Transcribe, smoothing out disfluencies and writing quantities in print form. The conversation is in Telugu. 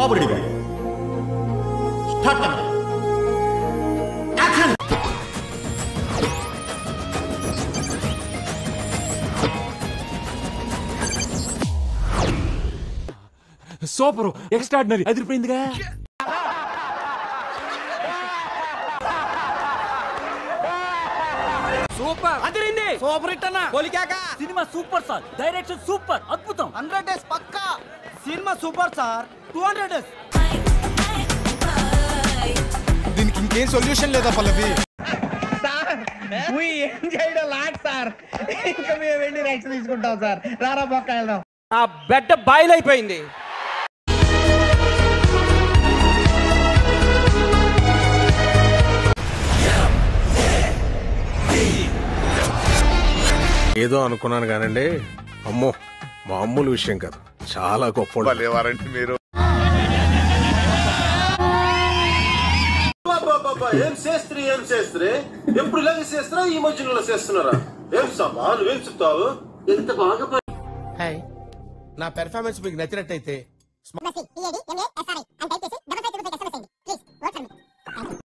బాబు ready start action. Super, extraordinary, అదిరిపోయిందిగా. సూపర్, అదిరింది. సూపర్ హిట్ అన్న. కొలికాక cinema super sir, direction super, అద్భుతం. 100 డేస్ పక్కా. Cinema super sir. 200 డేస్. దీనికి ఇంకేం సొల్యూషన్ లేదా Pallavi? Sir we enjoyed a lot sir. ఇంకా మేము వెళ్ళి రైట్స్ తీసుకుంటాం సార్. రారా బొక్క వెళ్దాం. ఆ బెడ్ బాయిల్ అయిపోయింది. ఏదో అనుకున్నాను కానండి, అమ్మో మామూలు విషయం కాదు, చాలా గొప్ప మీరు. ఏం చేస్త్రీ ఏం చేస్త్రీ, ఎప్పుడు ఇలాగే చేస్తారా, ఈ మధ్యలో చేస్తున్నారా? ఏం సాబా నువ్వేం చెప్తావు? ఎంత బాగా. హాయ్, నా పెర్ఫార్మెన్స్ మీకు నచ్చినట్టయితే